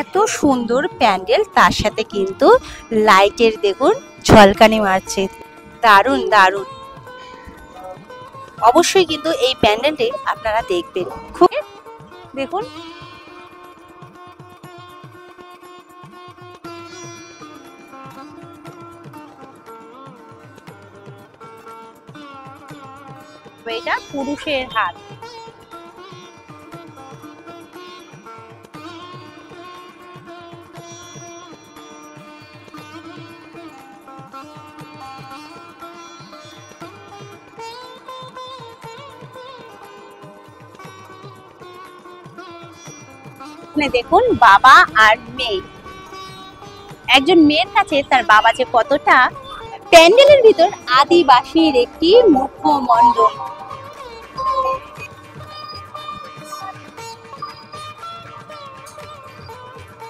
এত সুন্দর প্যান্ডেল, তার সাথে কিন্তু লাইটের দেখুন ঝলকানি মারছে, দারুণ দারুণ। অবশ্যই কিন্তু এই প্যান্ডেলটি আপনারা দেখবেন। খুব দেখুন এটা পুরুষের হাত। দেখুন বাবা আর মেয়ে, একজন মেয়ের কাছে তার বাবা যে কতটা, প্যান্ডেলের ভিতর আদিবাসীর একটি মুখমণ্ডল।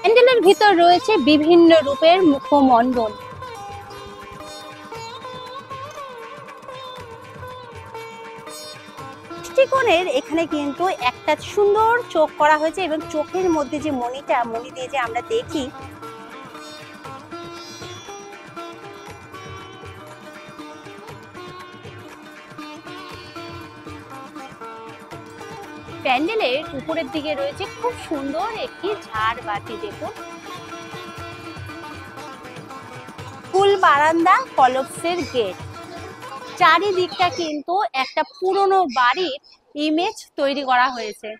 প্যান্ডেলের ভিতর রয়েছে বিভিন্ন রূপের মুখমণ্ডল। দৃষ্টিকোণের এখানে কিন্তু একটা সুন্দর চোখ করা হয়েছে এবং চোখের মধ্যে যে মণি দিয়ে যে আমরা দেখি, প্যান্ডেলের উপরের দিকে রয়েছে খুব সুন্দর একটি ঝাড়বাতি। দেখুন ফুল বারান্দা, কলপসের গেট, চারিদিকটা কিন্তু একটা পুরনো বাড়ির ইমেজ তৈরি করা হয়েছে।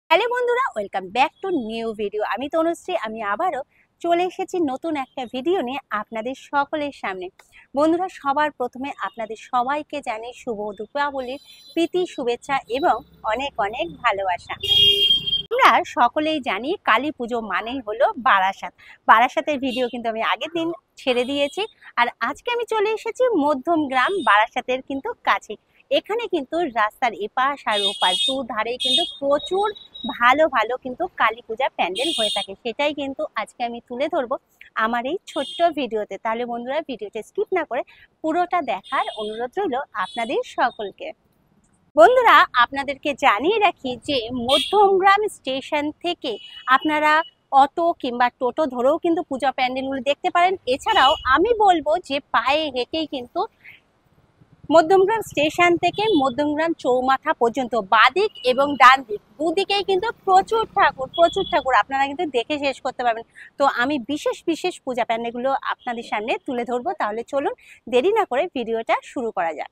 হ্যালো বন্ধুরা, welcome back to new video. আমি তনুশ্রী, আমি আবারও চলে এসেছি নতুন একটা ভিডিও নিয়ে আপনাদের সকলের সামনে। বন্ধুরা, সবার প্রথমে আপনাদের সবাইকে জানাই শুভ দীপাবলির প্রীতি শুভেচ্ছা এবং অনেক অনেক ভালোবাসা। আমরা সকলেই জানি কালী পুজো মানেই হলো বারাসাত। বারাসাতের ভিডিও কিন্তু আমি আগের দিন ছেড়ে দিয়েছি, আর আজকে আমি চলে এসেছি মধ্যমগ্রাম, বারাসাতের কিন্তু কাছে। এখানে কিন্তু রাস্তার এপাশ আর ওপাশ দুধারেই কিন্তু প্রচুর ভালো ভালো কিন্তু কালী পূজা প্যান্ডেল হয়ে থাকে। সেটাই কিন্তু আজকে আমি তুলে ধরবো আমার এই ছোট্ট ভিডিওতে। তাহলে বন্ধুরা, ভিডিওটা স্কিপ না করে পুরোটা দেখার অনুরোধ রইল আপনাদের সকলকে। বন্ধুরা, আপনাদেরকে জানিয়ে রাখি যে মধ্যমগ্রাম স্টেশন থেকে আপনারা অটো কিংবা টোটো ধরেও কিন্তু পূজা প্যান্ডেলগুলো দেখতে পারেন। এছাড়াও আমি বলবো যে পায়ে হেঁটেই কিন্তু মধ্যমগ্রাম স্টেশন থেকে মধ্যমগ্রাম চৌমাথা পর্যন্ত বাদিক এবং ডান দিক দুদিকেই কিন্তু প্রচুর ঠাকুর আপনারা কিন্তু দেখে শেষ করতে পারবেন। তো আমি বিশেষ বিশেষ পূজা প্যান্ডেলগুলো আপনাদের সামনে তুলে ধরবো। তাহলে চলুন দেরি না করে ভিডিওটা শুরু করা যাক।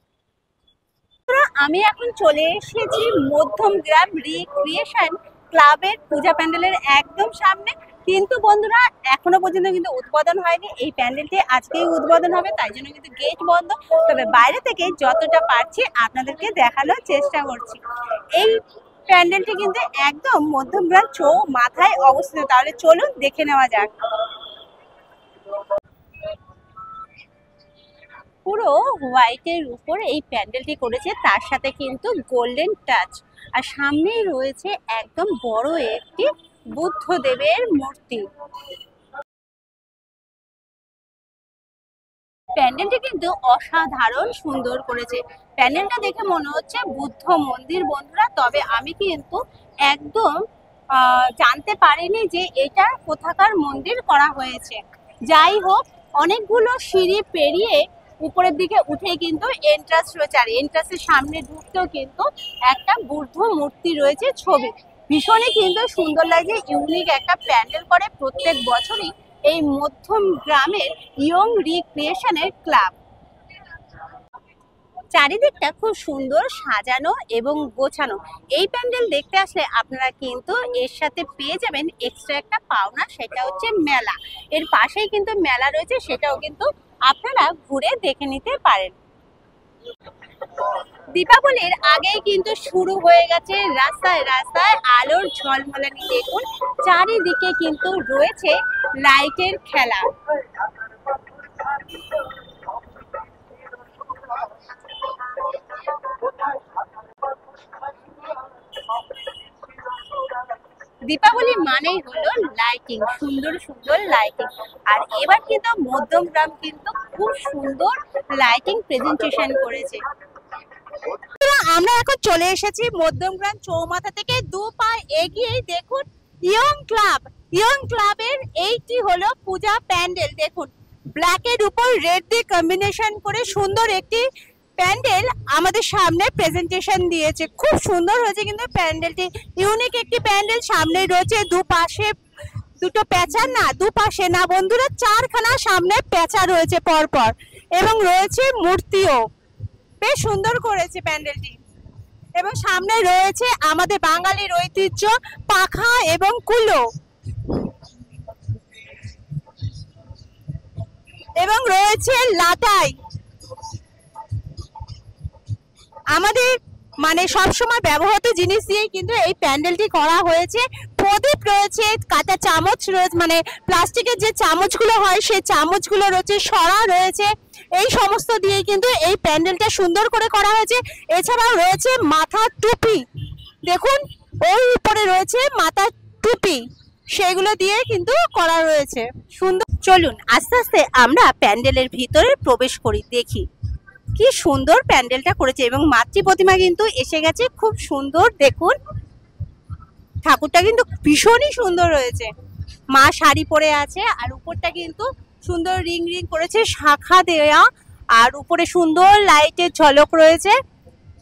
আমি এখন চলে এসেছি মধ্যমগ্রাম রিক্রিয়েশন ক্লাবের পূজা প্যান্ডেলের একদম সামনে। কিন্তু বন্ধুরা, এখনো পর্যন্ত কিন্তু উদ্বোধন হয়নি। এই প্যান্ডেলটি আজকেই উদ্বোধন হবে, তাই জন্য কিন্তু গেট বন্ধ। তবে বাইরে থেকে যতটা পারছি আপনাদেরকে দেখানোর চেষ্টা করছি। এই প্যান্ডেলটি কিন্তু একদম মধ্যমগ্রাম চৌমাথায় অবস্থিত। তাহলে চলুন দেখে নেওয়া যাক। পুরো হোয়াইটের উপরে এই প্যান্ডেলটি করেছে, তার সাথে কিন্তু গোল্ডেন টাচ। আর সামনেই রয়েছে একদম বড় একটি বুদ্ধদেবের মূর্তি। প্যান্ডেলটি কিন্তু অসাধারণ সুন্দর করেছে। প্যান্ডেলটা দেখে মনে হচ্ছে বুদ্ধ মন্দির বন্ধুরা। তবে আমি কিন্তু একদম জানতে পারিনি যে এটা কোথাকার মন্দির করা হয়েছে। যাই হোক, অনেকগুলো সিঁড়ি পেরিয়ে উপরের দিকে উঠে কিন্তু এন্ট্রান্স রয়েছে, আর এন্ট্রান্সের সামনে ঢুকতেও কিন্তু একটা বুদ্ধ মূর্তি রয়েছে ছবি। ভীষণই কিন্তু সুন্দর লাগে, ইউনিক একটা প্যান্ডেল করে প্রত্যেক বছরই এই মধ্যমগ্রামের ইয়ং রিক্রিয়েশনের ক্লাব। চারিদিকটা খুব সুন্দর সাজানো এবং গোছানো। এই প্যান্ডেল দেখতে আসলে আপনারা কিন্তু এর সাথে পেয়ে যাবেন এক্সট্রা একটা পাওনা, সেটা হচ্ছে মেলা। এর পাশেই কিন্তু মেলা রয়েছে, সেটাও কিন্তু আপনারা ঘুরে দেখে নিতে পারেন। দীপাবলির আগেই কিন্তু শুরু হয়ে গেছে রাস্তায় রাস্তায় আলোর ঝলমলানি। দেখুন চারিদিকে কিন্তু রয়েছে লাইটের খেলা। দীপাবলি মানেই হলো লাইটিং, সুন্দর সুন্দর লাইটিং। আর এবার কিন্তু মধ্যমগ্রাম কিন্তু খুব সুন্দর লাইটিং প্রেজেন্টেশন করেছে। আমরা এখন চলে এসেছি মধ্যমগ্রাম চৌমাথা থেকে দু পা এগিয়ে দেখুন ইয়ং ক্লাব। ইয়ং ক্লাবের এইটি হলো পূজা প্যান্ডেল। দেখুন ব্ল্যাকের উপর রেড দিয়ে কম্বিনেশন করে সুন্দর একটি প্যান্ডেল আমাদের সামনে প্রেজেন্টেশন দিয়েছে। খুব সুন্দর হয়েছে কিন্তু প্যান্ডেলটি, ইউনিক একটি প্যান্ডেল। সামনে রয়েছে দুপাশে দুটো প্যাঁচা, না দুপাশে না বন্ধুরা, চারখানা সামনে প্যাঁচা রয়েছে পরপর, এবং রয়েছে মূর্তিও। বেশ সুন্দর করেছে প্যান্ডেলটি, এবং সামনে রয়েছে আমাদের বাঙালির ঐতিহ্য পাখা এবং কুলো, এবং রয়েছে লাটাই। আমাদের মানে সবসময় ব্যবহৃত জিনিস দিয়ে কিন্তু এই প্যান্ডেলটি করা হয়েছে। প্রদীপ রয়েছে, কাঁচা চামচ রয়েছে, মানে প্লাস্টিকের যে চামচগুলো হয় সেই চামচগুলো রয়েছে, সরা রয়েছে, এই সমস্ত দিয়ে কিন্তু এই প্যান্ডেলটা সুন্দর করে করা হয়েছে। এছাড়াও রয়েছে মাথার টুপি, দেখুন ওই উপরে রয়েছে মাথার টুপি, সেগুলো দিয়ে কিন্তু করা রয়েছে সুন্দর। চলুন আস্তে আস্তে আমরা প্যান্ডেলের ভিতরে প্রবেশ করি, দেখি কি সুন্দর প্যান্ডেলটা করেছে। এবং মাতৃ প্রতিমা কিন্তু এসে গেছে, খুব সুন্দর। দেখুন ঠাকুরটা কিন্তু ভীষণই সুন্দর হয়েছে, মা শাড়ি পরে আছে, আর উপরটা কিন্তু সুন্দর রিং রিং করেছে, শাখা দেয়া, আর উপরে সুন্দর লাইটের ঝলক রয়েছে।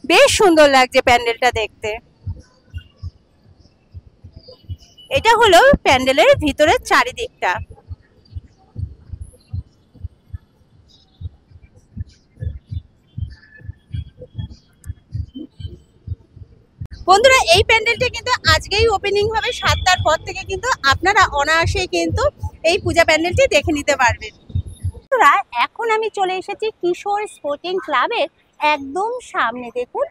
বেশ সুন্দর লাগছে প্যান্ডেলটা দেখতে। এটা হলো প্যান্ডেলের ভিতরের চারিদিকটা। বন্ধুরা এই প্যান্ডেলটা কিন্তু আজকেই ওপেনিং হবে, 7টার পর থেকে কিন্তু আপনারা অনায়াসেই কিন্তু এই পূজা প্যান্ডেলটি দেখে নিতে পারবেন। বন্ধুরা এখন আমি চলে এসেছি কিশোর স্পোর্টিং ক্লাবের একদম সামনে। দেখুন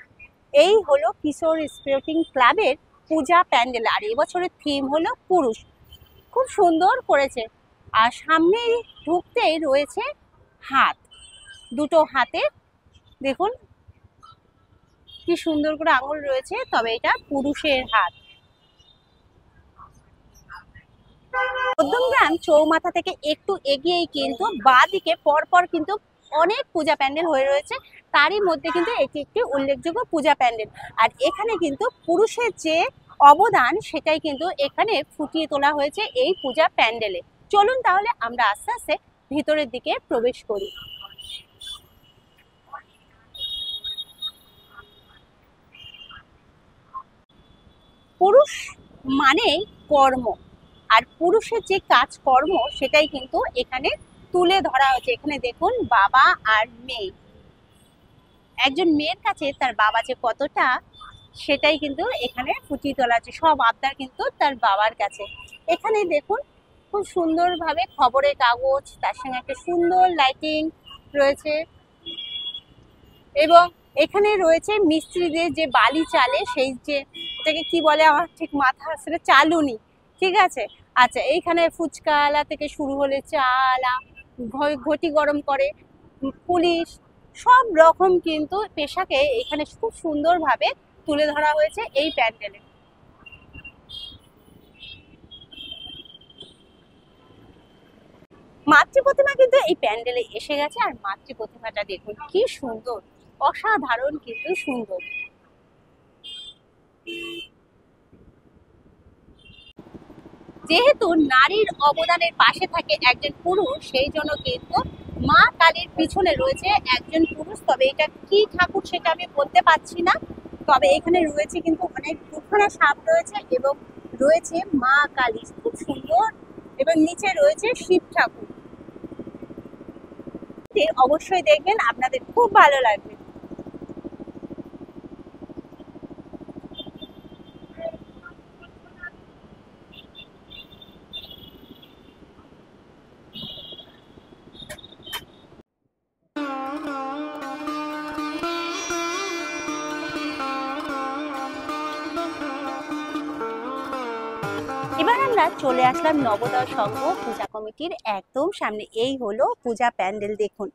এই হলো কিশোর স্পোর্টিং ক্লাবের পূজা প্যান্ডেল, আর এবছরের থিম হলো পুরুষ। খুব সুন্দর করেছে। আর সামনে ঢুকতেই রয়েছে হাত, দুটো হাতে দেখুন কি সুন্দর করে আঙুল রয়েছে, তবে এটা পুরুষের হাত। মধ্যমগ্রাম চৌমাথা থেকে একটু এগিয়েই কিন্তু বাঁ দিকে পরপর কিন্তু অনেক পূজা প্যান্ডেল হয়ে রয়েছে, তারই মধ্যে কিন্তু এটি একটি উল্লেখযোগ্য পূজা প্যান্ডেল। আর এখানে কিন্তু পুরুষের যে অবদান সেটাই কিন্তু এখানে ফুটিয়ে তোলা হয়েছে এই পূজা প্যান্ডেলে। চলুন তাহলে আমরা আস্তে আস্তে ভিতরের দিকে প্রবেশ করি। পুরুষ মানে কর্ম, আর পুরুষের যে কাজকর্ম সেটাই কিন্তু এখানে তুলে ধরা হয়েছে। এখানে দেখুন বাবা আর মেয়ে, একজন মেয়ের কাছে তার বাবা যে কতটা সেটাই কিন্তু এখানে ফুটিয়ে তোলা আছে। সব আবদার কিন্তু তার বাবার কাছে। এখানে দেখুন খুব সুন্দরভাবে খবরের কাগজ, তার সঙ্গে একটা সুন্দর লাইটিং রয়েছে, এবং এখানে রয়েছে মিস্ত্রিদের যে বালি চালে, সেই যে এটাকে কি বলে আমার ঠিক মাথা আসলে, চালুনি, ঠিক আছে। আচ্ছা এইখানে ফুচকা আলা থেকে শুরু হলে চা আলা, ঘটি গরম করে, পুলিশ, সব রকম কিন্তু পেশাকে এখানে খুব সুন্দরভাবে তুলে ধরা হয়েছে এই প্যান্ডেলে। মাতৃ প্রতিমা কিন্তু এই প্যান্ডেলে এসে গেছে, আর মাতৃ প্রতিমাটা দেখুন কি সুন্দর, অসাধারণ কিন্তু সুন্দর। যেহেতু নারীর অবদানের পাশে থাকে একজন পুরুষ, সেই জন্য কিন্তু মা কালীর পিছনে রয়েছে একজন পুরুষ। তবে এটা কি ঠাকুর সেটা আমি বলতে পারছি না, তবে এখানে রয়েছে কিন্তু অনেক দুখানা সাপ রয়েছে, এবং রয়েছে মা কালী, খুব সুন্দর, এবং নিচে রয়েছে শিব ঠাকুর। অবশ্যই দেখবেন, আপনাদের খুব ভালো লাগবে। এবার আমরা চলে আসলাম নবোদয় সংঘ পূজা কমিটির একদম সামনে। এই হলো পূজা প্যান্ডেল। দেখুন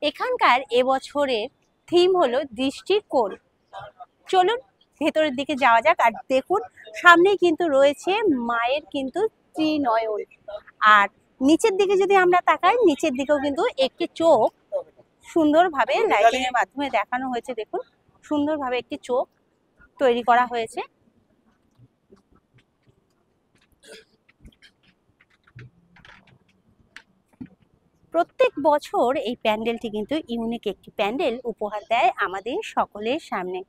এখানকার এবছরের থিম হলো দৃষ্টিকোণ। চলুন ভেতরের দিকে যাওয়া যাক। আর দেখুন সামনেই কিন্তু রয়েছে মায়ের কিন্তু ত্রিনয়ন। আর নিচের দিকে যদি আমরা তাকাই, নিচের দিকেও কিন্তু একটি চোখ সুন্দরভাবে লাইটিং এর মাধ্যমে দেখানো হয়েছে। দেখুন সুন্দরভাবে একটি চোখ তৈরি করা হয়েছে। প্রত্যেক বছর এই প্যান্ডেলটি কিন্তু ইউনিক একটি প্যান্ডেল উপহার দেয় আমাদের সকলের সামনে।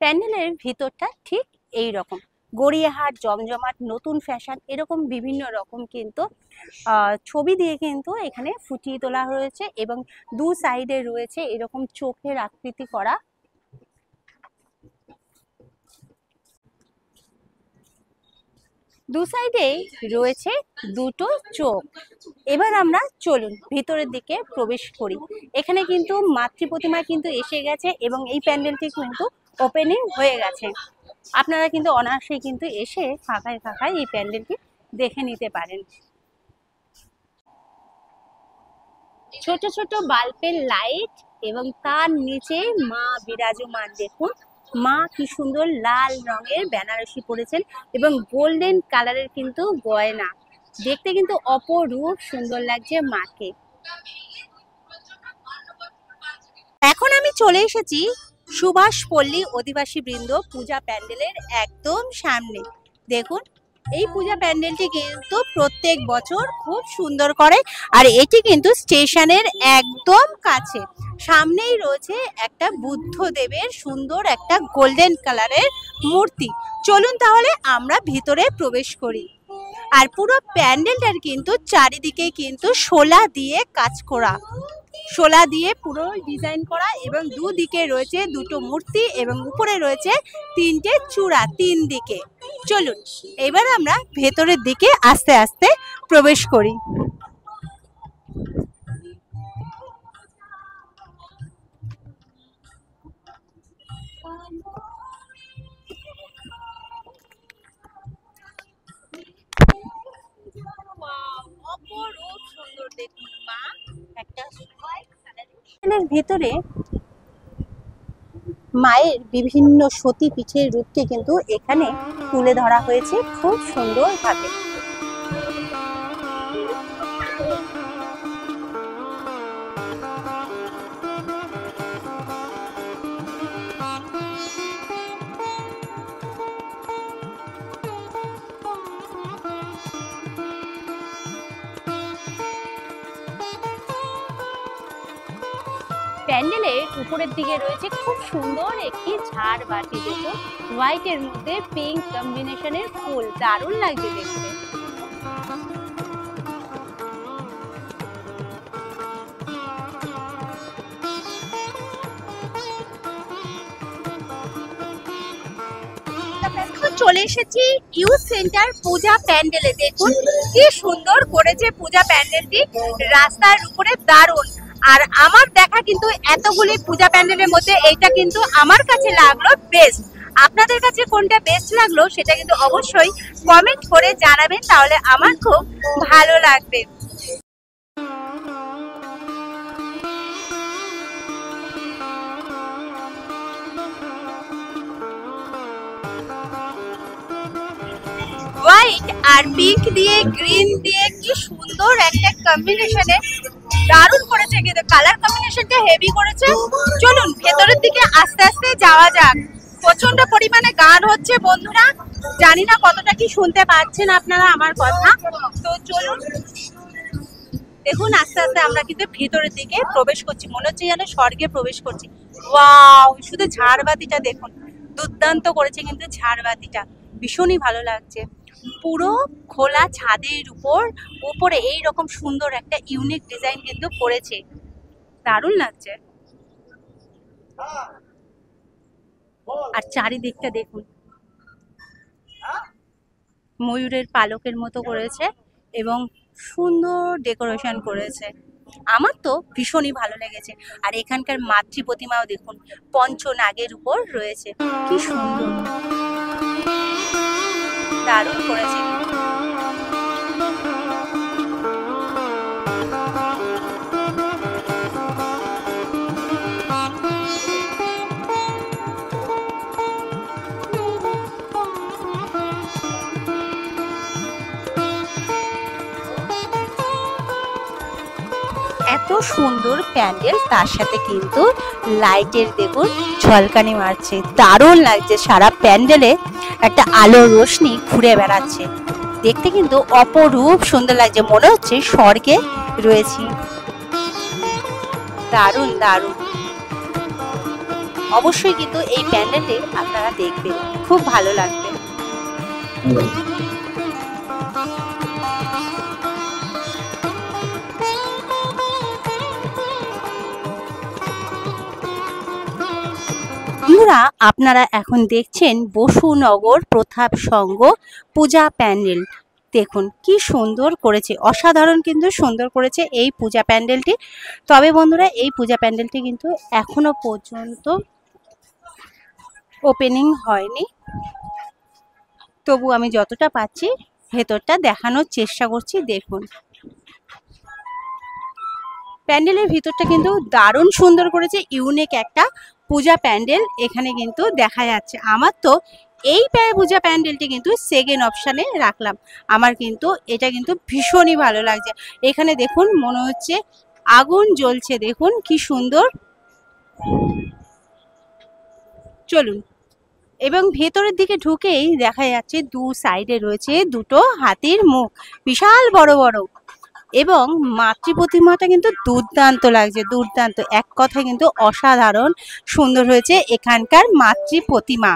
প্যান্ডেলের ভিতরটা ঠিক এই রকম গড়িয়াহাট, জমজমাট, নতুন ফ্যাশন, এরকম বিভিন্ন রকম কিন্তু ছবি দিয়ে কিন্তু এখানে ফুটিয়ে তোলা হয়েছে এবং দু সাইডে রয়েছে এরকম চোখের আকৃতি করা। দু সাইডে রয়েছে দুটো চোখ। এবার আমরা চলুন ভিতরের দিকে প্রবেশ করি। এখানে কিন্তু মাতৃ প্রতিমা কিন্তু এসে গেছে এবং এই প্যান্ডেলটি কিন্তু ওপেনিং হয়ে গেছে। আপনারা কিন্তু অনায়াসেই কিন্তু এসে ফাঁকায় ফাঁকায় এই প্যান্ডেলটি দেখে নিতে পারেন। ছোট ছোট বাল্বের লাইট এবং তার নিচে মা বিরাজমান। দেখুন মা কি সুন্দর লাল রঙের বেনারসি পরেছেন এবং গোল্ডেন কালারের কিন্তু গয়না, দেখতে কিন্তু অপরূপ সুন্দর লাগছে মাকে। এখন আমি চলে এসেছি সুভাষপল্লী অধিবাসী বৃন্দ পূজা প্যান্ডেলের একদম সামনে। দেখুন এই পূজা প্যান্ডেলটি কিন্তু প্রত্যেক বছর খুব সুন্দর করে, আর এটি কিন্তু স্টেশনের একদম কাছে। সামনেই রয়েছে একটা বুদ্ধদেবের সুন্দর একটা গোল্ডেন কালারের মূর্তি। চলুন তাহলে আমরা ভিতরে প্রবেশ করি। আর পুরো প্যান্ডেলটার কিন্তু চারিদিকে কিন্তু শোলা দিয়ে কাজ করা, শোলা দিয়ে পুরো ডিজাইন করা এবং দুদিকে রয়েছে দুটো মূর্তি এবং উপরে রয়েছে তিনটে চূড়া তিন দিকে। চলুন এবার আমরা ভেতরের দিকে আস্তে আস্তে প্রবেশ করি। অপরূপ সুন্দর দেখুন মা একটা ভিতরে মায়ের বিভিন্ন সতী পীঠের রূপকে কিন্তু এখানে তুলে ধরা হয়েছে খুব সুন্দরভাবে। প্যান্ডেলের উপরের দিকে রয়েছে খুব সুন্দর একটি ঝাড়বাতি। দেখুন হোয়াইটের মধ্যে পিঙ্ক কম্বিনেশনের ফুল, দারুণ লাগছে দেখতে। চলে এসেছি ইউথ সেন্টার পূজা প্যান্ডেলে। দেখুন কি সুন্দর করেছে পূজা প্যান্ডেলটি, রাস্তার উপরে দারুণ। আর আমার দেখা কিন্তু এতগুলি পূজা প্যান্ডেলের মধ্যে এইটা কিন্তু আমার কাছে লাগলো বেস্ট। আপনাদের কাছে কোনটা বেস্ট লাগলো সেটা কিন্তু অবশ্যই কমেন্ট করে জানাবেন, তাহলে আমার খুব ভালো লাগবে। হোয়াইট আর পিঙ্ক দিয়ে গ্রিন দিয়ে কি সুন্দর একটা কম্বিনেশনে দারুণ করেছে, কিন্তু কালার কম্বিনেশনটা হেভি করেছে। চলুন ভেতরের দিকে আস্তে আস্তে যাওয়া যাক। প্রচন্ড পরিমাণে গান হচ্ছে বন্ধুরা, জানি না কতটা কি শুনতে পাচ্ছেন আপনারা আমার কথা। তো চলুন দেখুন আস্তে আস্তে আমরা কিন্তু ভেতরের দিকে প্রবেশ করছি, মনে হচ্ছে যেন স্বর্গে প্রবেশ করছি। ওয়াও, শুধু ঝাড়বাতিটা দেখুন, দুর্দান্ত করেছে কিন্তু ঝাড়বাতিটা, ভীষণই ভালো লাগছে। পুরো খোলা ছাদের উপরে এই রকম সুন্দর একটা ইউনিক ডিজাইন কিন্তু করেছে, দারুণ লাগছে। আর চারিদিকটা দেখুন ময়ূরের পালকের মতো করেছে এবং সুন্দর ডেকোরেশন করেছে, আমার তো ভীষণই ভালো লেগেছে। আর এখানকার মাতৃ প্রতিমাও দেখুন পঞ্চনাগের উপর রয়েছে, কি সুন্দর, দারুণ করেছে। সুন্দর প্যান্ডেল, তার সাথে কিন্তু লাইটের দেখুন ঝলকানি মারছে, দারুণ লাগছে। সারা প্যান্ডেলে একটা আলো রোশনি ঘুরে বেড়াচ্ছে, দেখতে কিন্তু অপরূপ সুন্দর লাগছে, মনে হচ্ছে স্বর্গে রয়েছি। দারুণ দারুণ। অবশ্যই কিন্তু এই প্যান্ডেলটি আপনারা দেখবেন, খুব ভালো লাগবে। বন্ধুরা, আপনারা এখন দেখছেন বসুনগর প্রতাপ সংঘ পূজা প্যান্ডেল। দেখুন কি সুন্দর করেছে, অসাধারণ কিন্তু সুন্দর করেছে এই পূজা প্যান্ডেলটি। তবে বন্ধুরা, এই পূজা প্যান্ডেলটি কিন্তু এখনো পর্যন্ত ওপেনিং হয়নি, তবু আমি যতটা পাচ্ছি ভেতরটা দেখানোর চেষ্টা করছি। দেখুন প্যান্ডেলের ভিতরটা কিন্তু দারুণ সুন্দর করেছে, ইউনিক একটা পূজা প্যান্ডেল এখানে কিন্তু দেখা যাচ্ছে। আমার তো এই পূজা প্যান্ডেলটি কিন্তু সেকেন্ড অপশানে রাখলাম, আমার কিন্তু এটা কিন্তু ভীষণই ভালো লাগছে। এখানে দেখুন মনে হচ্ছে আগুন জ্বলছে, দেখুন কি সুন্দর। চলুন, এবং ভেতরের দিকে ঢুকেই দেখা যাচ্ছে দু সাইডে রয়েছে দুটো হাতির মুখ, বিশাল বড় বড়, এবং মাতৃ প্রতিমাটা কিন্তু দুর্দান্ত লাগছে, দুর্দান্ত, এক কথায় কিন্তু অসাধারণ সুন্দর হয়েছে এখানকার মাতৃ প্রতিমা।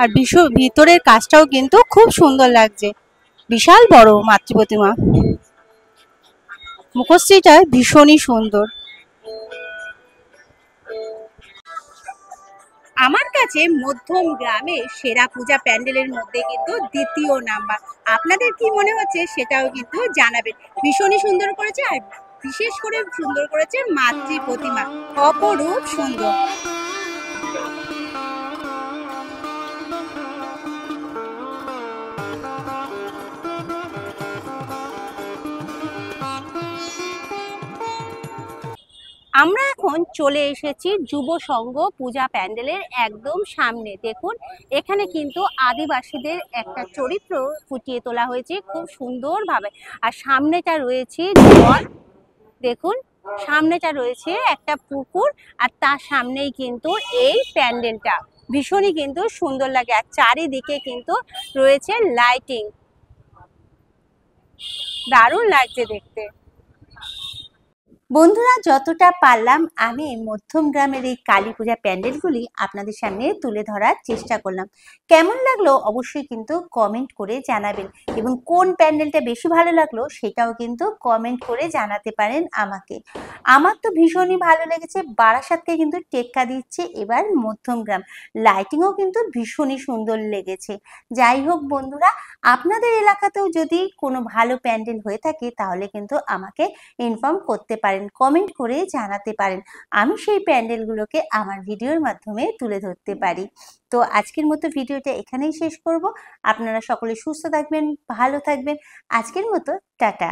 আর ভিতরের কাজটাও কিন্তু খুব সুন্দর লাগছে, বিশাল বড় মাতৃ প্রতিমা, মুখশ্রীটা ভীষণই সুন্দর। আমার কাছে মধ্যম গ্রামে সেরা পূজা প্যান্ডেলের মধ্যে কিন্তু দ্বিতীয় নাম্বার। আপনাদের কি মনে হচ্ছে সেটাও কিন্তু জানাবেন। ভীষণই সুন্দর করেছে, আর বিশেষ করে সুন্দর করেছে মাতৃ প্রতিমা, অপরূপ সুন্দর। আমরা এখন চলে এসেছি যুব সংঘ পূজা প্যান্ডেলের একদম সামনে। দেখুন এখানে কিন্তু আদিবাসীদের একটা চরিত্র ফুটিয়ে তোলা হয়েছে খুব সুন্দরভাবে, আর সামনেটা রয়েছে জল, দেখুন সামনেটা রয়েছে একটা পুকুর, আর তার সামনেই কিন্তু এই প্যান্ডেলটা ভীষণই কিন্তু সুন্দর লাগে, আর চারিদিকে কিন্তু রয়েছে লাইটিং, দারুণ লাগছে দেখতে। বন্ধুরা, যতটা পারলাম আমি মধ্যম গ্রামের এই কালী পূজা প্যান্ডেলগুলি আপনাদের সামনে তুলে ধরার চেষ্টা করলাম। কেমন লাগলো অবশ্যই কিন্তু কমেন্ট করে জানাবেন, এবং কোন প্যান্ডেলটা বেশি ভালো লাগলো সেটাও কিন্তু কমেন্ট করে জানাতে পারেন আমাকে। আমার তো ভীষণই ভালো লেগেছে, বারাসাতকে কিন্তু টেক্কা দিচ্ছে এবার মধ্যম গ্রাম, লাইটিংও কিন্তু ভীষণই সুন্দর লেগেছে। যাই হোক বন্ধুরা, আপনাদের এলাকাতেও যদি কোনো ভালো প্যান্ডেল হয়ে থাকে তাহলে কিন্তু আমাকে ইনফর্ম করতে পারেন, কমেন্ট করে জানাতে পারেন, আমি সেই প্যান্ডেলগুলোকে আমার ভিডিওর মাধ্যমে তুলে ধরতে পারি। তো আজকের মতো ভিডিওটা এখানেই শেষ করব। আপনারা সকলে সুস্থ থাকবেন, ভালো থাকবেন। আজকের মতো টাটা।